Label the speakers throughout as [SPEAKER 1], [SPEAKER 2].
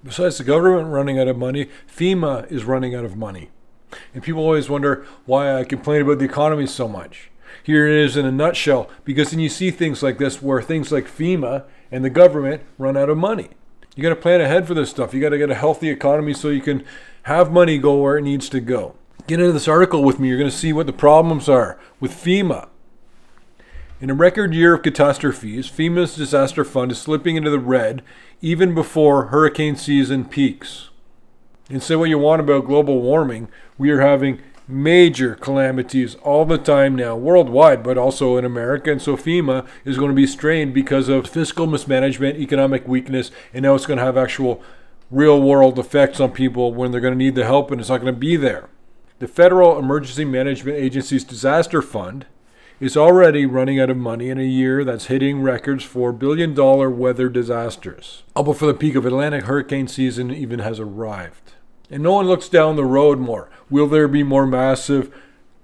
[SPEAKER 1] Besides the government running out of money, FEMA is running out of money. And people always wonder why I complain about the economy so much. Here it is in a nutshell, because then you see things like this where things like FEMA and the government run out of money. You got to plan ahead for this stuff. You got to get a healthy economy so you can have money go where it needs to go. Get into this article with me. You're going to see what the problems are with FEMA. In a record year of catastrophes, FEMA's disaster fund is slipping into the red even before hurricane season peaks. And say what you want about global warming, we are having major calamities all the time now, worldwide, but also in America. And so FEMA is going to be strained because of fiscal mismanagement, economic weakness, and now it's going to have actual real-world effects on people when they're going to need the help and it's not going to be there. The Federal Emergency Management Agency's disaster fund is already running out of money in a year that's hitting records for billion-dollar weather disasters. All before the peak of Atlantic hurricane season even has arrived. And no one looks down the road more. Will there be more massive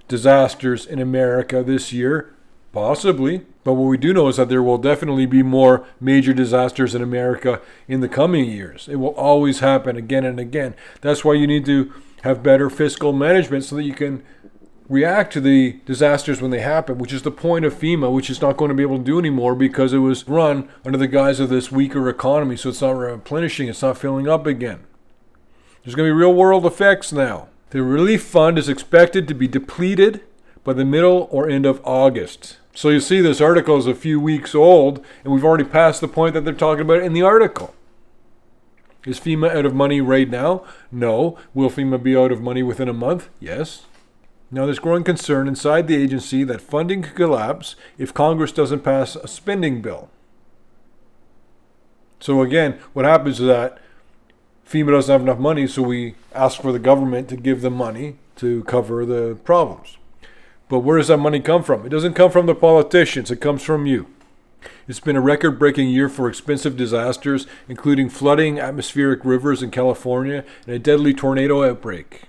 [SPEAKER 1] disasters in America this year? Possibly. But what we do know is that there will definitely be more major disasters in America in the coming years. It will always happen again and again. That's why you need to have better fiscal management so that you can react to the disasters when they happen, which is the point of FEMA, which is not going to be able to do anymore because it was run under the guise of this weaker economy, so it's not replenishing, it's not filling up again. There's going to be real world effects now. The relief fund is expected to be depleted by the middle or end of August. So you see this article is a few weeks old, and we've already passed the point that they're talking about in the article. Is FEMA out of money right now? No. Will FEMA be out of money within a month? Yes. Now, there's growing concern inside the agency that funding could collapse if Congress doesn't pass a spending bill. So again, what happens is that FEMA doesn't have enough money, so we ask for the government to give them money to cover the problems. But where does that money come from? It doesn't come from the politicians, it comes from you. It's been a record-breaking year for expensive disasters, including flooding atmospheric rivers in California and a deadly tornado outbreak.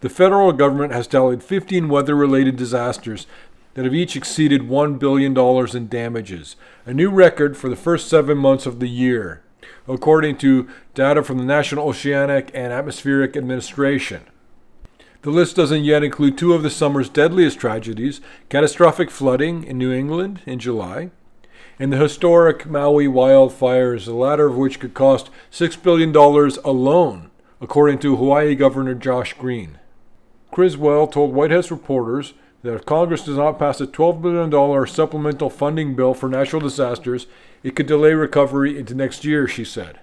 [SPEAKER 1] The federal government has tallied 15 weather-related disasters that have each exceeded $1 billion in damages, a new record for the first 7 months of the year, according to data from the National Oceanic and Atmospheric Administration. The list doesn't yet include two of the summer's deadliest tragedies, catastrophic flooding in New England in July, and the historic Maui wildfires, the latter of which could cost $6 billion alone, according to Hawaii Governor Josh Green. Criswell told White House reporters that if Congress does not pass a $12 billion supplemental funding bill for natural disasters, it could delay recovery into next year, she said.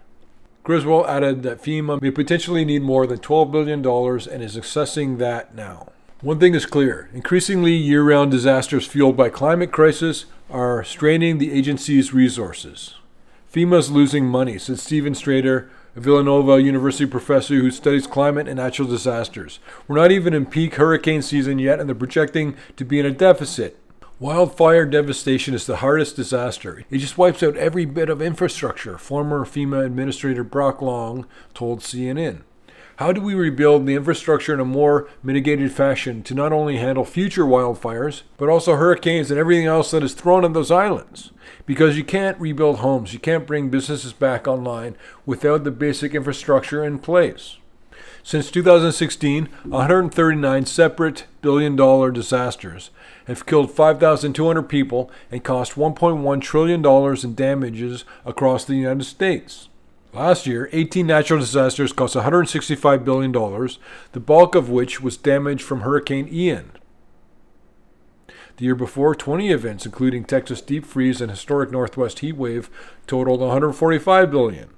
[SPEAKER 1] Criswell added that FEMA may potentially need more than $12 billion and is assessing that now. One thing is clear. Increasingly year-round disasters fueled by climate crisis are straining the agency's resources. FEMA's losing money, said Stephen Strader, a Villanova University professor who studies climate and natural disasters. We're not even in peak hurricane season yet, and they're projecting to be in a deficit. Wildfire devastation is the hardest disaster. It just wipes out every bit of infrastructure, former FEMA Administrator Brock Long told CNN. How do we rebuild the infrastructure in a more mitigated fashion to not only handle future wildfires, but also hurricanes and everything else that is thrown on those islands? Because you can't rebuild homes, you can't bring businesses back online without the basic infrastructure in place. Since 2016, 139 separate billion-dollar disasters have killed 5,200 people and cost $1.1 trillion in damages across the United States. Last year, 18 natural disasters cost $165 billion, the bulk of which was damage from Hurricane Ian. The year before, 20 events, including Texas deep freeze and historic Northwest heat wave, totaled $145 billion.